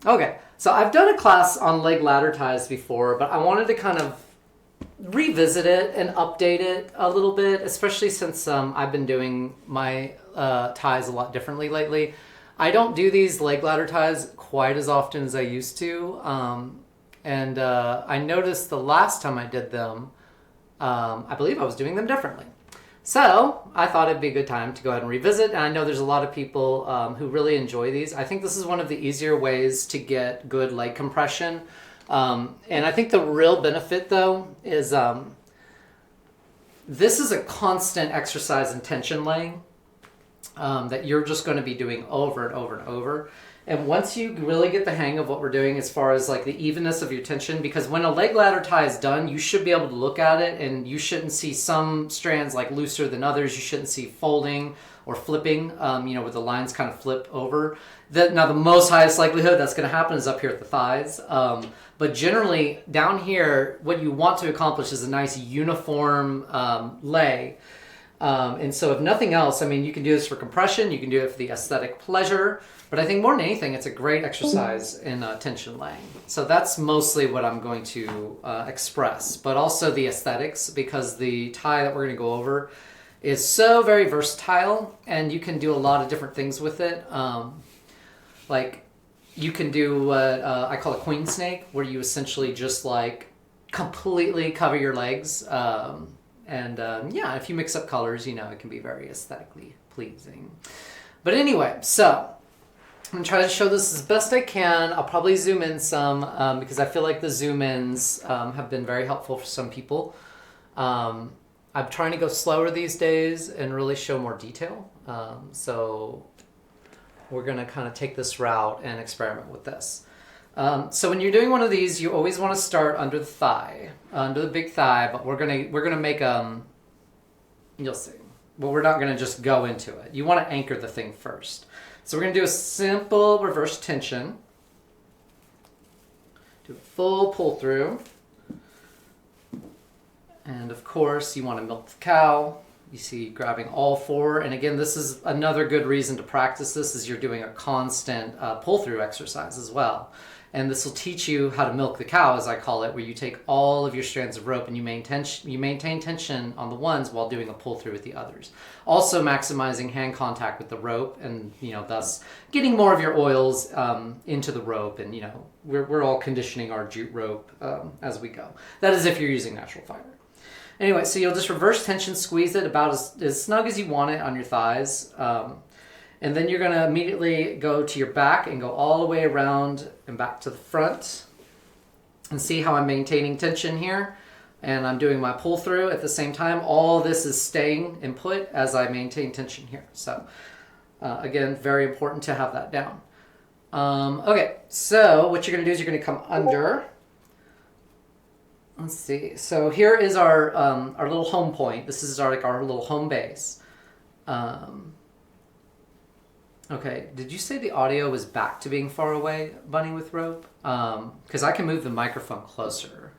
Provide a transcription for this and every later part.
Okay, so I've done a class on leg ladder ties before, but I wanted to kind of revisit it and update it a little bit, especially since I've been doing my ties a lot differently lately. I don't do these leg ladder ties quite as often as I used to, and I noticed the last time I did them, I believe I was doing them differently. So I thought it'd be a good time to go ahead and revisit. And I know there's a lot of people who really enjoy these. I think this is one of the easier ways to get good leg compression. And I think the real benefit, though, is this is a constant exercise in tension laying that you're just going to be doing over and over and over. And once you really get the hang of what we're doing as far as like the evenness of your tension, because when a leg ladder tie is done, you should be able to look at it and you shouldn't see some strands like looser than others. You shouldn't see folding or flipping, where the lines kind of flip over. Now, the most highest likelihood that's going to happen is up here at the thighs. But generally, down here, what you want to accomplish is a nice uniform lay. And so if nothing else, you can do this for compression, you can do it for the aesthetic pleasure, but I think more than anything, it's a great exercise in tension laying. So that's mostly what I'm going to express, but also the aesthetics, because the tie that we're going to go over is so very versatile, and you can do a lot of different things with it. Like you can do what I call a queen snake, where you essentially just like completely cover your legs. If you mix up colors, it can be very aesthetically pleasing. But anyway, so I'm going to try to show this as best I can. I'll probably zoom in some because I feel like the zoom ins have been very helpful for some people. I'm trying to go slower these days and really show more detail. So we're going to kind of take this route and experiment with this. So when you're doing one of these, you always want to start under the thigh, under the big thigh, but we're gonna make you'll see. Well, we're not gonna just go into it. You want to anchor the thing first. So we're gonna do a simple reverse tension. Do a full pull through. And of course, you want to milk the cow. You see grabbing all four. And again, this is another good reason to practice this, is you're doing a constant pull through exercise as well. And this will teach you how to milk the cow, as I call it, where you take all of your strands of rope and you maintain tension on the ones while doing a pull through with the others. Also maximizing hand contact with the rope, and thus getting more of your oils into the rope. And we're all conditioning our jute rope as we go. That is if you're using natural fiber. Anyway, so you'll just reverse tension, squeeze it about as snug as you want it on your thighs. And then you're going to immediately go to your back and go all the way around and back to the front. And see how I'm maintaining tension here. And I'm doing my pull through at the same time. All this is staying in put as I maintain tension here. So again, very important to have that down. Okay, so what you're going to do is you're going to come under. Let's see. So here is our little home point. This is our little home base. Okay, did you say the audio was back to being far away, Bunny with rope? Because I can move the microphone closer,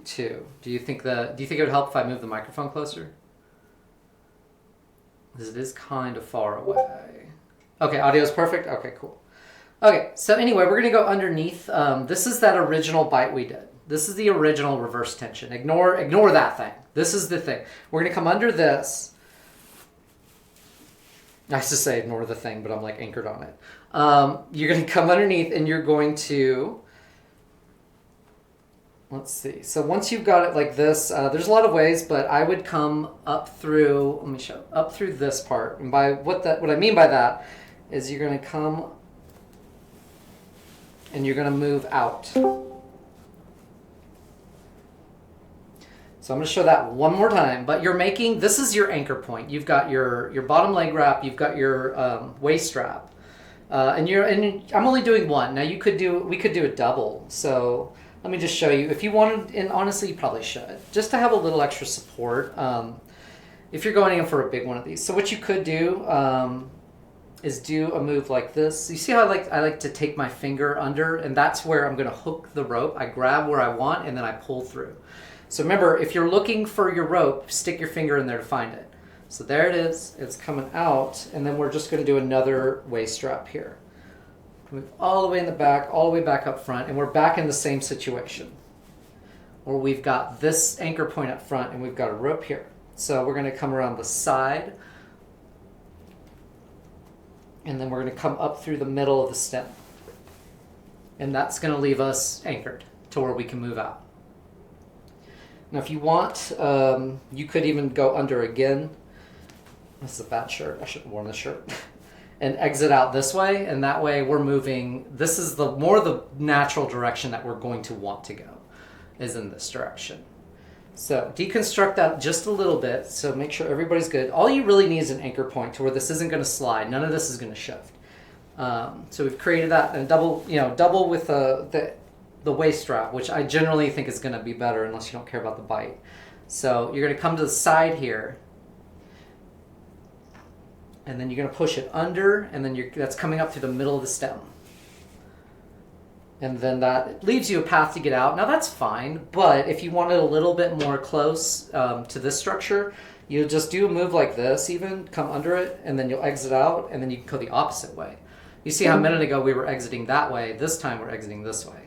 too. Do you think it would help if I move the microphone closer? Because it is kind of far away. Okay, audio is perfect? Okay, cool. Okay, so anyway, we're going to go underneath. This is that original bite we did. This is the original reverse tension. Ignore that thing. This is the thing. We're going to come under this. Nice to say ignore the thing, but I'm like anchored on it. You're going to come underneath and you're going to, let's see. So once you've got it like this, there's a lot of ways, but I would come up through, let me show, up through this part. And by what I mean by that is you're going to come and you're going to move out. So I'm going to show that one more time, but this is your anchor point. You've got your bottom leg wrap, you've got your waist strap, and I'm only doing one. Now we could do a double. So let me just show you. If you wanted, and honestly, you probably should, just to have a little extra support. If you're going in for a big one of these, so what you could do is do a move like this. You see how I like to take my finger under, and that's where I'm going to hook the rope. I grab where I want, and then I pull through. So remember, if you're looking for your rope, stick your finger in there to find it. So there it is. It's coming out, and then we're just going to do another waist strap here. Move all the way in the back, all the way back up front, and we're back in the same situation where we've got this anchor point up front and we've got a rope here. So we're going to come around the side, and then we're going to come up through the middle of the stem. And that's going to leave us anchored to where we can move out. Now if you want, you could even go under again. This is a bad shirt. I shouldn't have worn this shirt. And exit out this way, and that way we're moving. This is the natural direction that we're going to want to go, is in this direction. So deconstruct that just a little bit, so make sure everybody's good. All you really need is an anchor point to where this isn't going to slide. None of this is going to shift. So we've created that, and double with the waist strap, which I generally think is going to be better unless you don't care about the bite. So you're going to come to the side here, and then you're going to push it under, and then that's coming up through the middle of the stem. And then that leaves you a path to get out. Now that's fine, but if you want it a little bit more close to this structure, you'll just do a move like this even, come under it, and then you'll exit out, and then you can go the opposite way. You see how a minute ago we were exiting that way, this time we're exiting this way.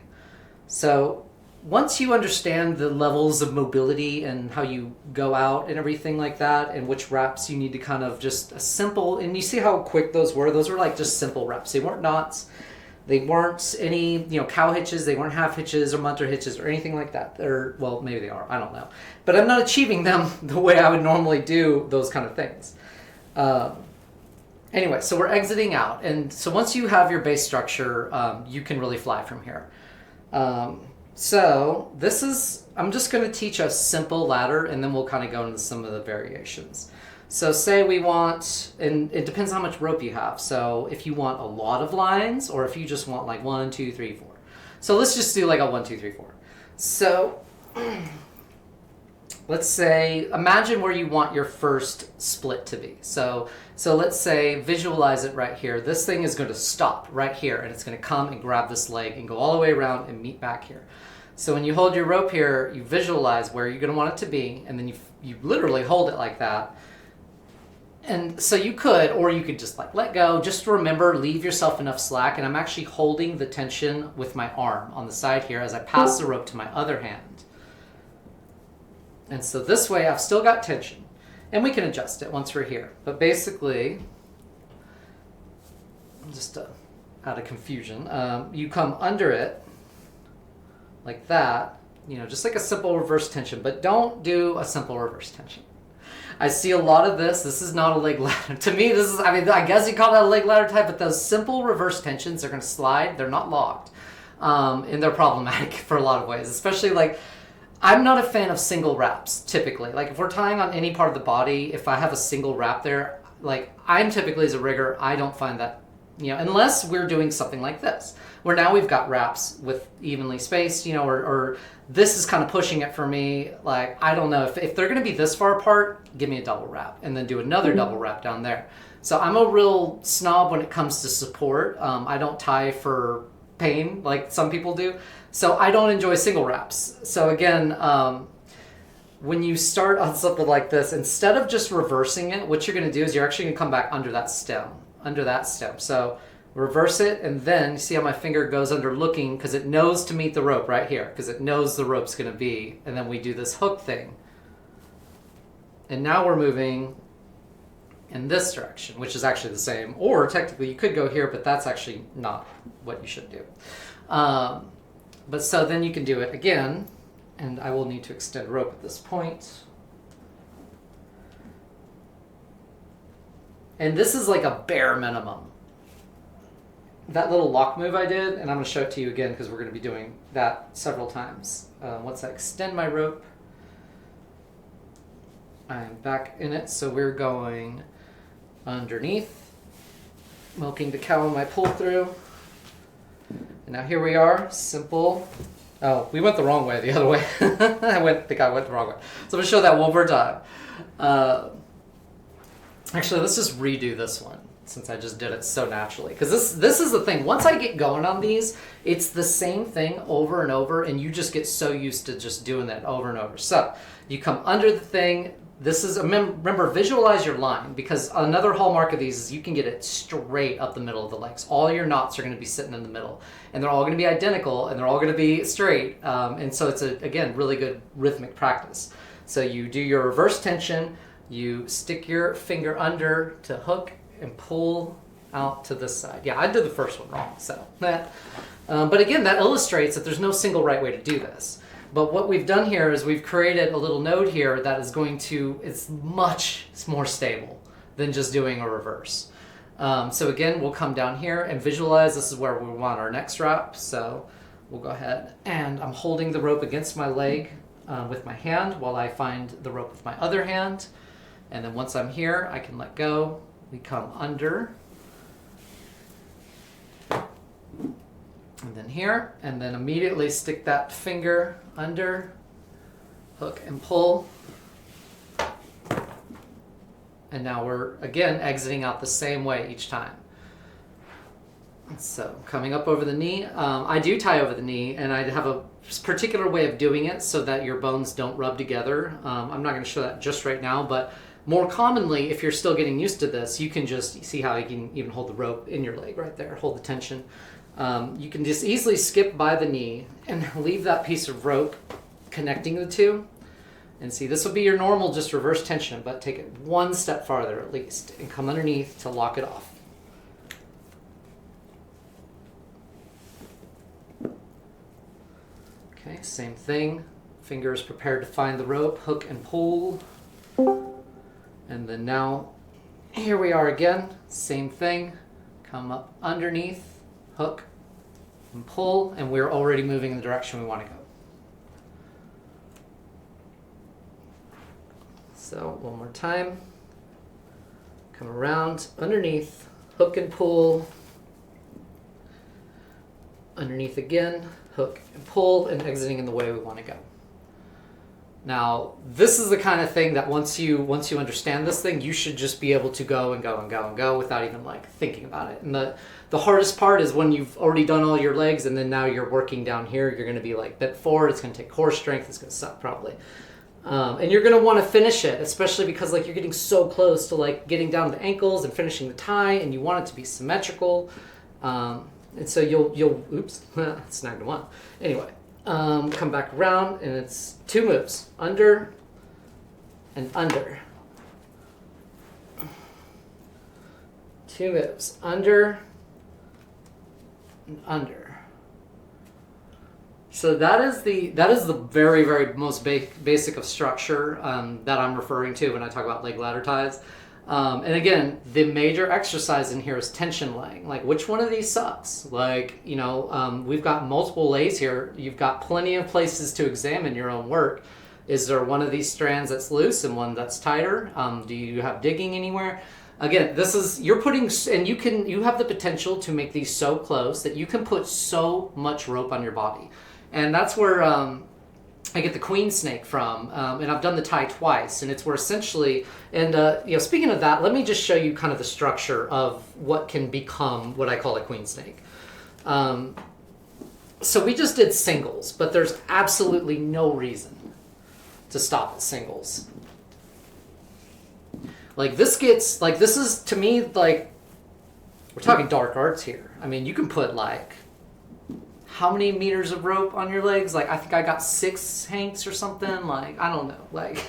So once you understand the levels of mobility and how you go out and everything like that, and which wraps you need to kind of just a simple, and you see how quick those were like just simple wraps. They weren't knots, they weren't any cow hitches, they weren't half hitches or munter hitches or anything like that. Well, maybe they are, I don't know. But I'm not achieving them the way I would normally do those kind of things. Anyway, so we're exiting out, and so once you have your base structure, you can really fly from here. So this is, I'm just going to teach a simple ladder, and then we'll kind of go into some of the variations. So say we want, and it depends how much rope you have. So if you want a lot of lines, or if you just want like 1, 2, 3, 4. So let's just do like a 1, 2, 3, 4. So let's say, imagine where you want your first split to be. So let's say, visualize it right here. This thing is going to stop right here, and it's going to come and grab this leg and go all the way around and meet back here. So when you hold your rope here, you visualize where you're going to want it to be, and then you literally hold it like that. And so you could, or you could just like let go. Just remember, leave yourself enough slack, and I'm actually holding the tension with my arm on the side here as I pass the rope to my other hand. And so this way I've still got tension. And we can adjust it once we're here. But basically, just out of confusion, you come under it like that, just like a simple reverse tension. But don't do a simple reverse tension. I see a lot of this. This is not a leg ladder. To me, this is, I guess you call that a leg ladder type, but those simple reverse tensions are going to slide. They're not locked. And they're problematic for a lot of ways, especially like, I'm not a fan of single wraps, typically. Like, if we're tying on any part of the body, if I have a single wrap there, like, I'm typically, as a rigger, I don't find that, unless we're doing something like this, where now we've got wraps with evenly spaced, or this is kind of pushing it for me. Like, I don't know, if they're going to be this far apart, give me a double wrap, and then do another double wrap down there. So I'm a real snob when it comes to support. I don't tie for pain like some people do. So I don't enjoy single wraps. So again, when you start on something like this, instead of just reversing it, what you're going to do is you're actually going to come back under that stem. So reverse it, and then you see how my finger goes under looking, because it knows to meet the rope right here, because it knows the rope's going to be, and then we do this hook thing. And now we're moving in this direction, which is actually the same. Or technically you could go here, but that's actually not what you should do. But so then you can do it again, and I will need to extend rope at this point. And this is like a bare minimum. That little lock move I did, and I'm going to show it to you again because we're going to be doing that several times. Once I extend my rope, I'm back in it, so we're going underneath, milking the cow in my pull through. And now here we are, simple. Oh, we went the wrong way, the other way. I think I went the wrong way. So I'm going to show that one more time. Actually, let's just redo this one, since I just did it so naturally. Because this is the thing. Once I get going on these, it's the same thing over and over, and you just get so used to just doing that over and over. So you come under the thing, This is, remember, visualize your line, because another hallmark of these is you can get it straight up the middle of the legs. All your knots are going to be sitting in the middle, and they're all going to be identical, and they're all going to be straight. And so it's, again, really good rhythmic practice. So you do your reverse tension, you stick your finger under to hook and pull out to this side. Yeah, I did the first one wrong, so that. But again, that illustrates that there's no single right way to do this. But what we've done here is we've created a little node here that is going to, it's much more stable than just doing a reverse. So again, we'll come down here and visualize this is where we want our next wrap. So we'll go ahead and I'm holding the rope against my leg with my hand while I find the rope with my other hand. And then once I'm here, I can let go. We come under. And then here, and then immediately stick that finger under, hook and pull. And now we're, again, exiting out the same way each time. So coming up over the knee, I do tie over the knee, and I have a particular way of doing it so that your bones don't rub together. I'm not going to show that just right now, but more commonly, if you're still getting used to this, you can just see how you can even hold the rope in your leg right there, hold the tension. You can just easily skip by the knee and leave that piece of rope connecting the two. And see, this will be your normal just reverse tension, but take it one step farther at least and come underneath to lock it off. Okay, same thing. Fingers prepared to find the rope, hook and pull. And then now, here we are again, same thing. Come up underneath, hook and pull, and we're already moving in the direction we want to go. So one more time, come around, underneath, hook and pull, underneath again, hook and pull, and exiting in the way we want to go. Now, this is the kind of thing that once you understand this thing, you should just be able to go and go and go and go without even like thinking about it. And the hardest part is when you've already done all your legs and then now you're working down here, you're going to be like bent forward, it's going to take core strength, it's going to suck probably. And you're going to want to finish it, especially because like you're getting so close to like getting down to the ankles and finishing the tie, and you want it to be symmetrical. And so you'll oops, snagged one. Anyway. Come back around, and it's two moves, under and under. Two moves, under and under. So that is the very, very most basic of structure that I'm referring to when I talk about leg ladder ties. And again, the major exercise in here is tension laying. Like, which one of these sucks? Like, you know, we've got multiple lays here. You've got plenty of places to examine your own work. Is there one of these strands that's loose and one that's tighter? Do you have digging anywhere? Again, this is, you're putting, and you have the potential to make these so close that you can put so much rope on your body. And that's where, I get the queen snake from, and I've done the tie twice, and it's where essentially, and you know, speaking of that, let me just show you kind of the structure of what can become what I call a queen snake. So we just did singles, but there's absolutely no reason to stop at singles. Like this gets, like this is, to me, like, we're talking dark arts here. I mean, you can put like, how many meters of rope on your legs? Like, I think I got 6 hanks or something. Like, I don't know. Like,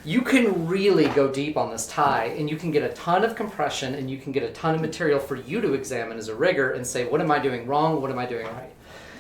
you can really go deep on this tie, and you can get a ton of compression, and you can get a ton of material for you to examine as a rigger and say, what am I doing wrong? What am I doing right?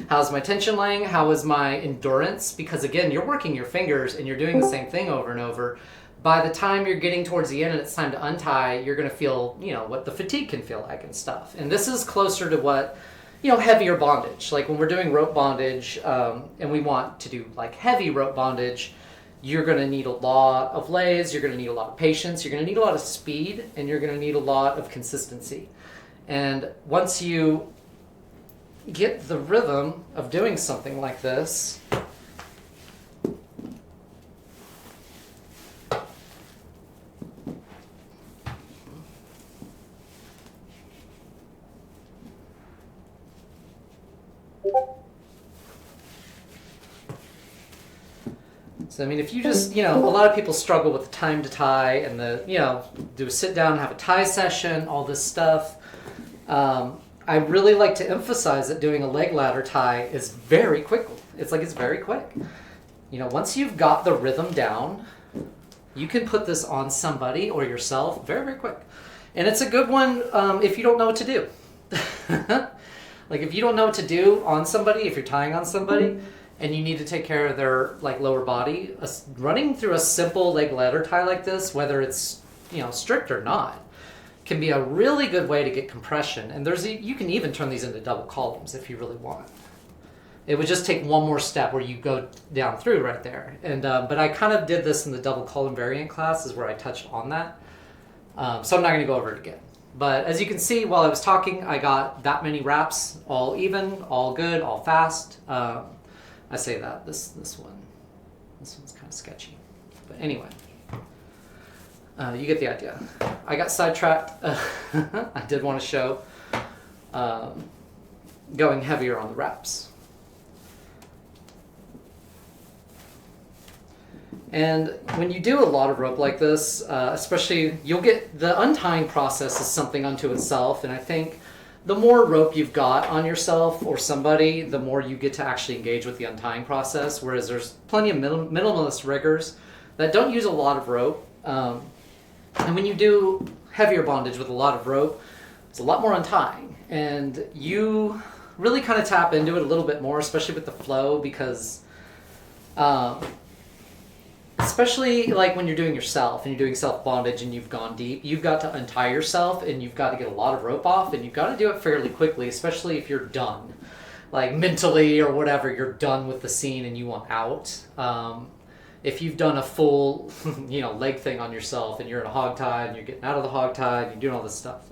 How's my tension laying? How is my endurance? Because again, you're working your fingers and you're doing the same thing over and over. By the time you're getting towards the end and it's time to untie, you're going to feel, you know, what the fatigue can feel like and stuff. And this is closer to what, you know, heavier bondage. Like when we're doing rope bondage and we want to do like heavy rope bondage, you're going to need a lot of lays, you're going to need a lot of patience, you're going to need a lot of speed, and you're going to need a lot of consistency. And once you get the rhythm of doing something like this, So, I mean, if you just, a lot of people struggle with the time to tie and do a sit down, have a tie session, all this stuff. I really like to emphasize that doing a leg ladder tie is very quick. It's very quick. Once you've got the rhythm down, you can put this on somebody or yourself very, very quick. And it's a good one if you don't know what to do. Like if you don't know what to do on somebody, if you're tying on somebody, and you need to take care of their lower body, running through a simple leg ladder tie like this, whether it's strict or not, can be a really good way to get compression. And you can even turn these into double columns if you really want. It would just take one more step where you go down through right there. And but I kind of did this in the double column variant class, is where I touched on that. So I'm not going to go over it again. But as you can see, while I was talking, I got that many wraps, all even, all good, all fast. I say that this one's kind of sketchy, but anyway, you get the idea. I got sidetracked. I did want to show going heavier on the wraps. And when you do a lot of rope like this, especially, you'll get the untying process is something unto itself, and I think the more rope you've got on yourself or somebody, the more you get to actually engage with the untying process, whereas there's plenty of minimalist riggers that don't use a lot of rope. And when you do heavier bondage with a lot of rope, it's a lot more untying. And you really kind of tap into it a little bit more, especially with the flow, because especially like when you're doing yourself and you're doing self bondage and you've gone deep, you've got to untie yourself and you've got to get a lot of rope off, and you've got to do it fairly quickly, especially if you're done, like mentally or whatever, you're done with the scene and you want out. If you've done a full leg thing on yourself and you're in a hog tie and you're getting out of the hog tie and you're doing all this stuff,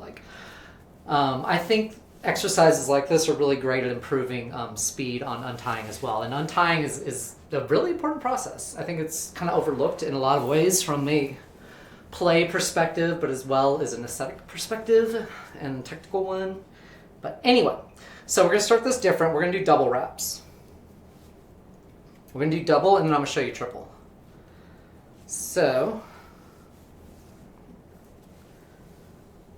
I think exercises like this are really great at improving speed on untying as well. And untying is a really important process. I think it's kind of overlooked in a lot of ways from a play perspective, but as well as an aesthetic perspective and technical one. But anyway, so we're going to start this different. We're going to do double wraps. We're going to do double, and then I'm going to show you triple. So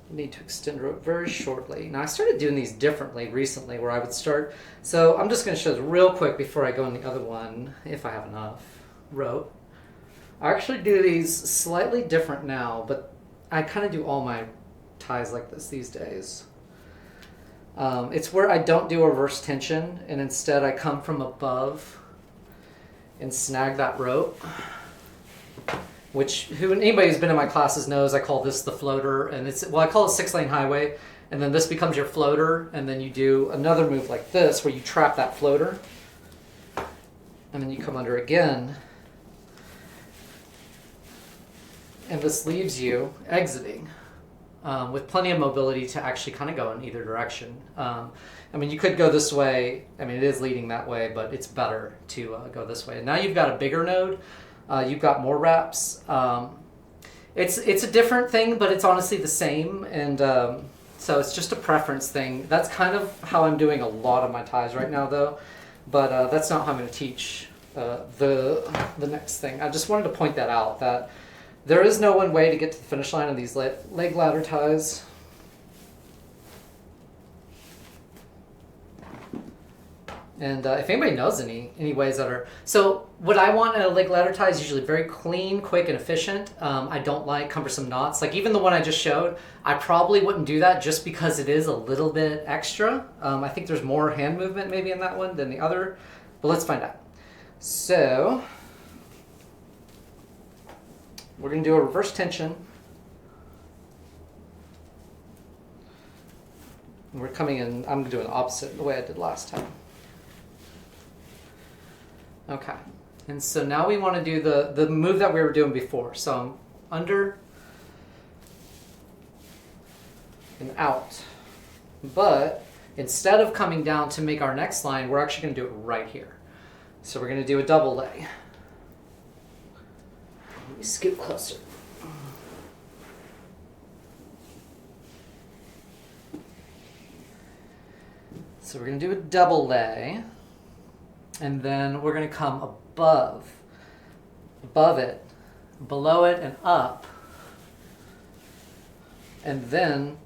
need to extend rope very shortly. Now I started doing these differently recently, where I would start, so I'm just going to show this real quick before I go on the other one, if I have enough rope. I actually do these slightly different now, but I kind of do all my ties like this these days. It's where I don't do a reverse tension, and instead I come from above and snag that rope. Anybody who's been in my classes knows I call this the floater, and I call it 6-lane highway, and then this becomes your floater, and then you do another move like this where you trap that floater, and then you come under again, and this leaves you exiting with plenty of mobility to actually kind of go in either direction. You could go this way. It is leading that way, but it's better to go this way. And now you've got a bigger node. You've got more wraps. It's a different thing, but it's honestly the same, and so it's just a preference thing. That's kind of how I'm doing a lot of my ties right now, though, but that's not how I'm going to teach the next thing. I just wanted to point that out, that there is no one way to get to the finish line of these leg ladder ties. And if anybody knows any ways that are... So what I want in a leg ladder tie is usually very clean, quick, and efficient. I don't like cumbersome knots. Like even the one I just showed, I probably wouldn't do that just because it is a little bit extra. I think there's more hand movement maybe in that one than the other, but let's find out. So we're going to do a reverse tension. And we're coming in, I'm doing the opposite the way I did last time. Okay, and so now we want to do the move that we were doing before. So I'm under and out. But instead of coming down to make our next line, we're actually going to do it right here. So we're going to do a double lay. Let me scoot closer. So we're going to do a double lay. And then we're going to come above above it, below it, and up. And then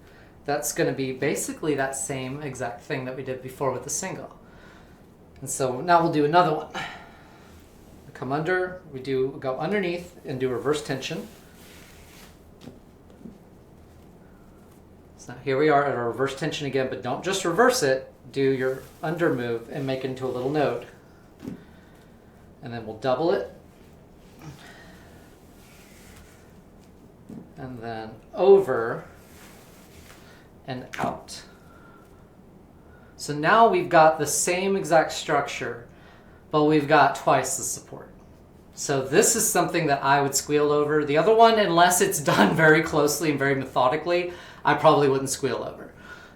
that's going to be basically that same exact thing that we did before with the single. And so now we'll do another one. We come under, we go underneath and do reverse tension. So here we are at our reverse tension again, but don't just reverse it, do your under move and make it into a little node. And then we'll double it. And then over and out. So now we've got the same exact structure, but we've got twice the support. So this is something that I would squeal over. The other one, unless it's done very closely and very methodically, I probably wouldn't squeal over.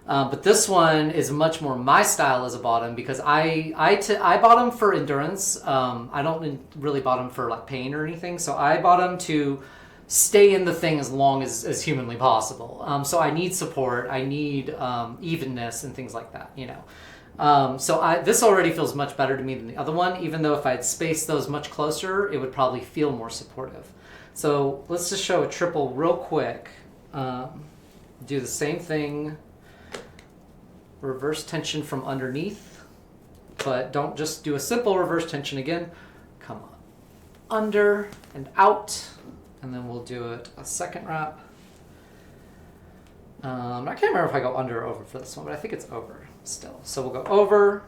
But this one is much more my style as a bottom because I bottom for endurance. I don't really bottom for like pain or anything. So I bottom to stay in the thing as long as humanly possible. So I need support. I need evenness and things like that, you know. So this already feels much better to me than the other one, even though if I had spaced those much closer, it would probably feel more supportive. So let's just show a triple real quick. Do the same thing. Reverse tension from underneath, but don't just do a simple reverse tension again. Come on, under and out, and then we'll do it a second wrap. I can't remember if I go under or over for this one, but I think it's over still. So we'll go over,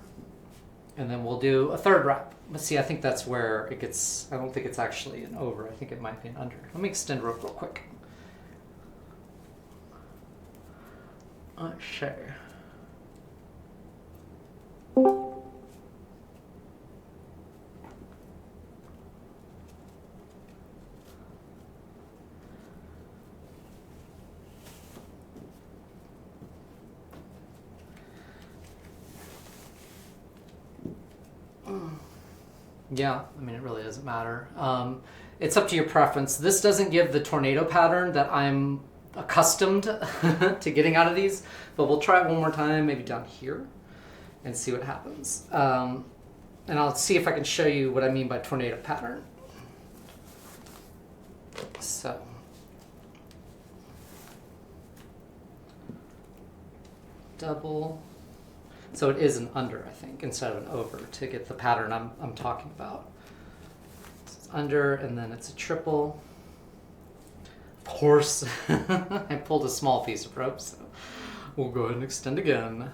and then we'll do a third wrap. Let's see, I think that's where it gets, I don't think it's actually an over. I think it might be an under. Let me extend rope real quick. Sure. Yeah, I mean, it really doesn't matter. It's up to your preference. This doesn't give the tornado pattern that I'm accustomed to getting out of these, but we'll try it one more time, maybe down here, and see what happens. And I'll see if I can show you what I mean by tornado pattern. So, double. So it is an under, I think, instead of an over to get the pattern I'm talking about. So it's under, and then it's a triple. Of course, I pulled a small piece of rope, so we'll go ahead and extend again.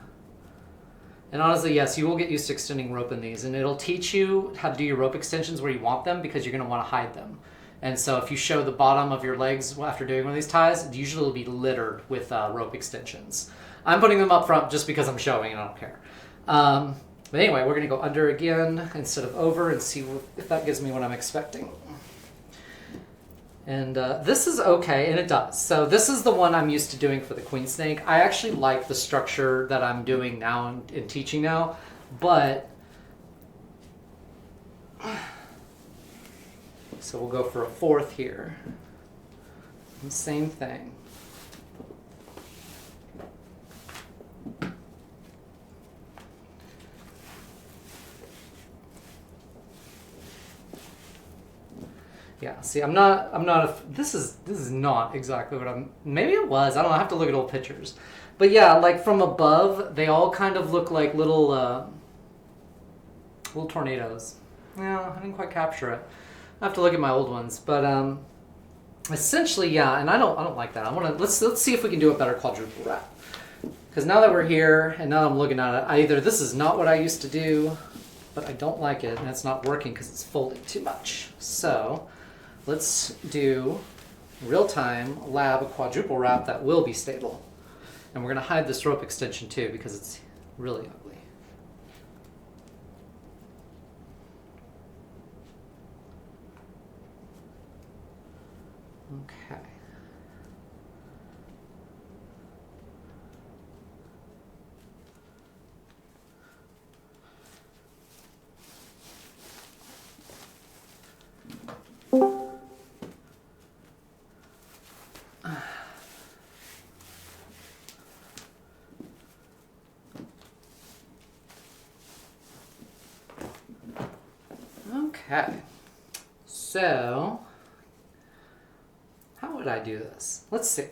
And honestly, yes, you will get used to extending rope in these, and it'll teach you how to do your rope extensions where you want them because you're going to want to hide them. And so if you show the bottom of your legs after doing one of these ties, it usually will be littered with rope extensions. I'm putting them up front just because I'm showing and I don't care. But anyway, we're going to go under again instead of over and see if that gives me what I'm expecting. And this is okay, and it does. So this is the one I'm used to doing for the queen snake. I actually like the structure that I'm doing now and teaching now, but so we'll go for a fourth here. And same thing. Yeah, see, this is not exactly what maybe it was, I don't know, I have to look at old pictures. But yeah, like from above, they all kind of look like little tornadoes. Yeah, I didn't quite capture it. I have to look at my old ones, but essentially, yeah, and I don't like that. Let's see if we can do a better quadruple wrap. Because now that we're here, and now I'm looking at it, either this is not what I used to do, but I don't like it, and it's not working because it's folded too much. So let's do real-time lab quadruple wrap that will be stable. And we're going to hide this rope extension too because it's really ugly. Okay. Okay, So, how would I do this? Let's see.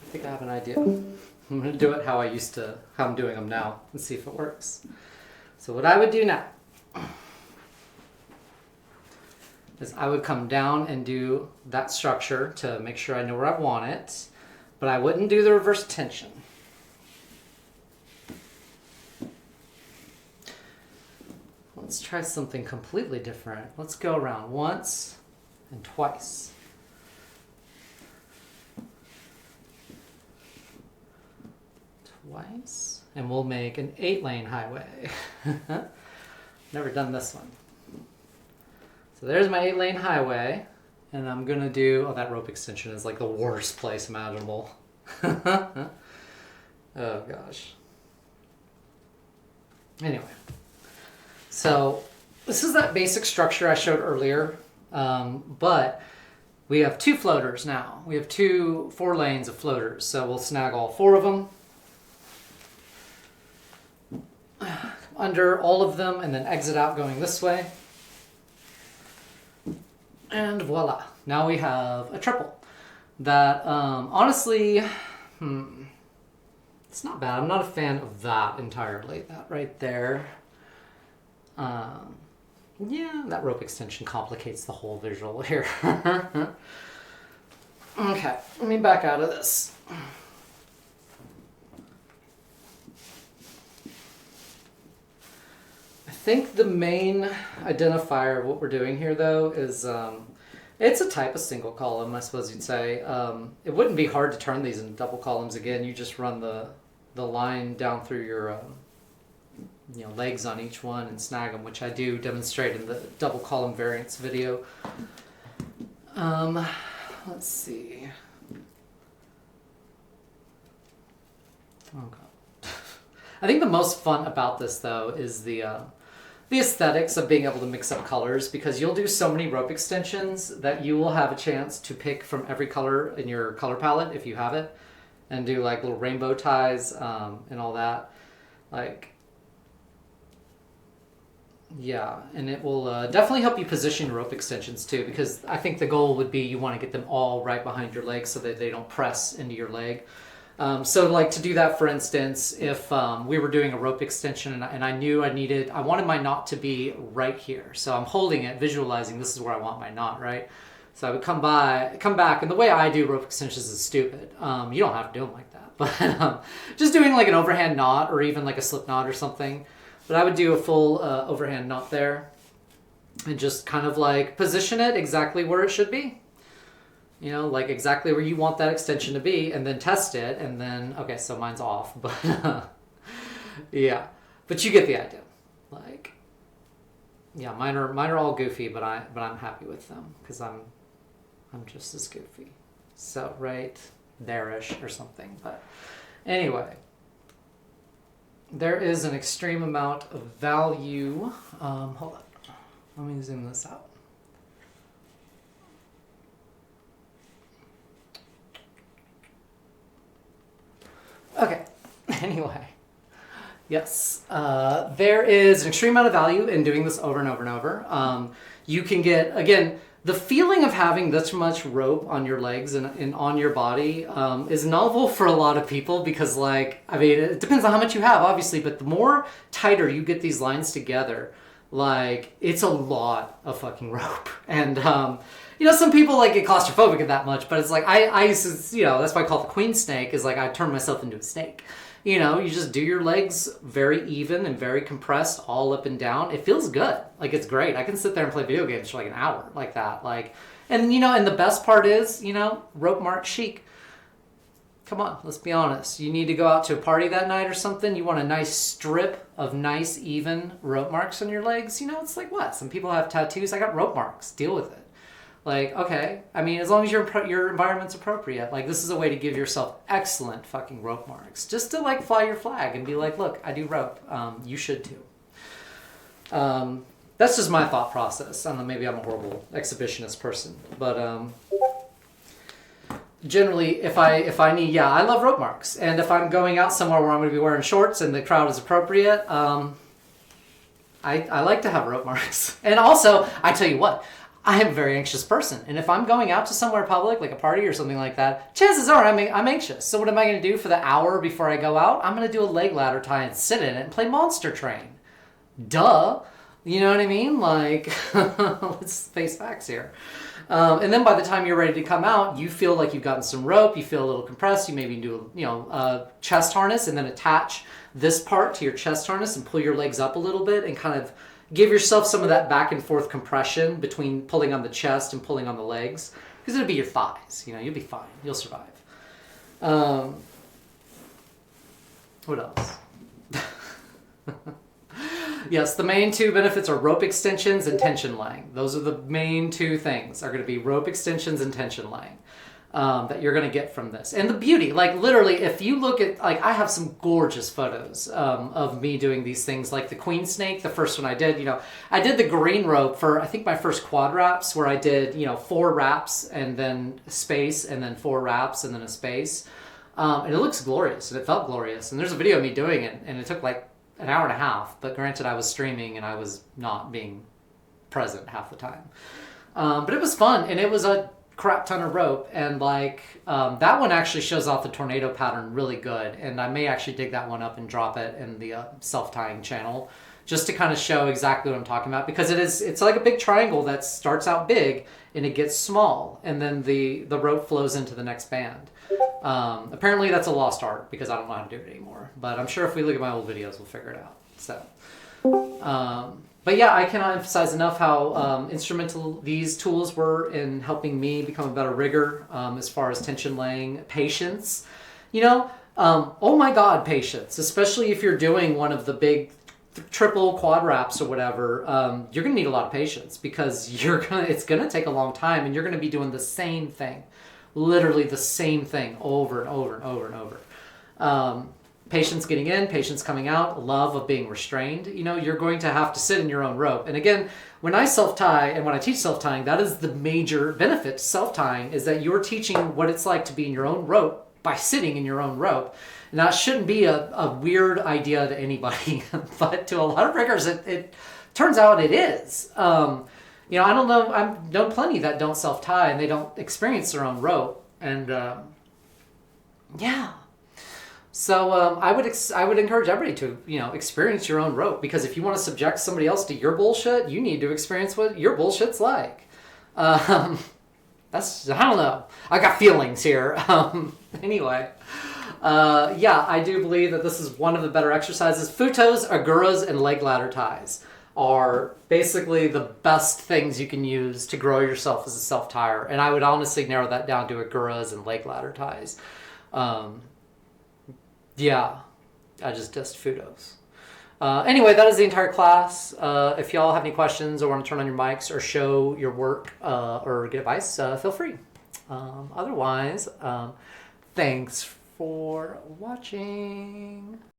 I think I have an idea. I'm going to do it how I'm doing them now and see if it works. So what I would do now is I would come down and do that structure to make sure I know where I want it, but I wouldn't do the reverse tension. Let's try something completely different. Let's go around once and twice. Twice, and we'll make an 8-lane highway. Never done this one. So there's my 8-lane highway, and I'm gonna do, oh, that rope extension is like the worst place imaginable. Oh gosh. Anyway, so this is that basic structure I showed earlier, but we have 2 floaters now. We have 4 lanes of floaters, so we'll snag all 4 of them under all of them and then exit out going this way. And voila, now we have a triple that honestly, it's not bad. I'm not a fan of that entirely, that right there. Yeah, that rope extension complicates the whole visual here. Okay, let me back out of this. I think the main identifier of what we're doing here, though, is it's a type of single column, I suppose you'd say. It wouldn't be hard to turn these into double columns again. You just run the line down through your legs on each one and snag them, which I do demonstrate in the double column variants video. Let's see. Oh god. I think the most fun about this, though, is the aesthetics of being able to mix up colors, because you'll do so many rope extensions that you will have a chance to pick from every color in your color palette if you have it, and do like little rainbow ties and all that. Like, yeah, and it will definitely help you position your rope extensions too, because I think the goal would be you want to get them all right behind your leg so that they don't press into your leg. So like to do that, for instance, if we were doing a rope extension and I knew I wanted my knot to be right here. So I'm holding it, visualizing this is where I want my knot, right? So I would come back, and the way I do rope extensions is stupid. You don't have to do them like that, but just doing like an overhand knot or even like a slip knot or something. But I would do a full overhand knot there and just kind of like position it exactly where it should be. You know, like exactly where you want that extension to be, and then test it, and then, okay, so mine's off, but yeah, but you get the idea. Like, yeah, mine are all goofy, but I'm happy with them because I'm just as goofy. So right there-ish or something, but anyway. There is an extreme amount of value. Hold on. Let me zoom this out. Okay. Anyway. Yes. There is an extreme amount of value in doing this over and over and over. You can get, again, the feeling of having this much rope on your legs and on your body is novel for a lot of people because, like, I mean, it depends on how much you have, obviously, but the more tighter you get these lines together, like, it's a lot of fucking rope. And, some people, like, get claustrophobic at that much, but it's like, I used to, that's why I call it the queen snake, is like, I turn myself into a snake. You just do your legs very even and very compressed all up and down. It feels good. Like, it's great. I can sit there and play video games for like an hour like that. Like, and and the best part is, rope mark chic. Come on, let's be honest. You need to go out to a party that night or something. You want a nice strip of nice, even rope marks on your legs. It's like, what? Some people have tattoos. I got rope marks. Deal with it. Like, okay, I mean, as long as your environment's appropriate, like, this is a way to give yourself excellent fucking rope marks. Just to, like, fly your flag and be like, look, I do rope. You should too. That's just my thought process. I don't know, maybe I'm a horrible exhibitionist person. But generally, if I need, I love rope marks. And if I'm going out somewhere where I'm going to be wearing shorts and the crowd is appropriate, I like to have rope marks. And also, I tell you what, I am a very anxious person. And if I'm going out to somewhere public, like a party or something like that, chances are I'm anxious. So what am I going to do for the hour before I go out? I'm going to do a leg ladder tie and sit in it and play Monster Train. Duh. You know what I mean? Like, let's face facts here. And then by the time you're ready to come out, you feel like you've gotten some rope, you feel a little compressed, you maybe do a chest harness and then attach this part to your chest harness and pull your legs up a little bit and kind of give yourself some of that back and forth compression between pulling on the chest and pulling on the legs, because it'll be your thighs. You'll be fine. You'll survive. What else? Yes, the main two benefits are rope extensions and tension laying. Those are the main two things, are going to be rope extensions and tension laying that you're going to get from this. And the beauty, like literally, if you look at, like I have some gorgeous photos of me doing these things, like the queen snake, the first one I did, I did the green rope for, I think my first quad wraps, where I did, 4 wraps and then a space and then 4 wraps and then a space. And it looks glorious and it felt glorious. And there's a video of me doing it and it took like an hour and a half, but granted I was streaming and I was not being present half the time. But it was fun and it was a crap ton of rope, and like that one actually shows off the tornado pattern really good, and I may actually dig that one up and drop it in the self-tying channel just to kind of show exactly what I'm talking about, because it's like a big triangle that starts out big and it gets small and then the rope flows into the next band. Apparently that's a lost art because I don't know how to do it anymore, but I'm sure if we look at my old videos we'll figure it out. So but yeah, I cannot emphasize enough how instrumental these tools were in helping me become a better rigger as far as tension laying, patience. Oh my God, patience, especially if you're doing one of the big triple quad wraps or whatever. You're gonna need a lot of patience because it's gonna take a long time, and you're gonna be doing the same thing, literally the same thing over and over and over and over. Patience getting in, patience coming out, love of being restrained. You're going to have to sit in your own rope. And again, when I self-tie and when I teach self-tying, that is the major benefit to self-tying, is that you're teaching what it's like to be in your own rope by sitting in your own rope. And that shouldn't be a weird idea to anybody, but to a lot of riggers, it turns out it is. I don't know, I've known plenty that don't self-tie and they don't experience their own rope. And yeah. So I would encourage everybody to experience your own rope, because if you want to subject somebody else to your bullshit, you need to experience what your bullshit's like. I don't know. I got feelings here. Anyway, yeah, I do believe that this is one of the better exercises. Futos, aguras, and leg ladder ties are basically the best things you can use to grow yourself as a self-tyer, and I would honestly narrow that down to aguras and leg ladder ties. Yeah, I just dissed Futos. Anyway, that is the entire class. If y'all have any questions or want to turn on your mics or show your work or get advice, feel free. Otherwise, thanks for watching.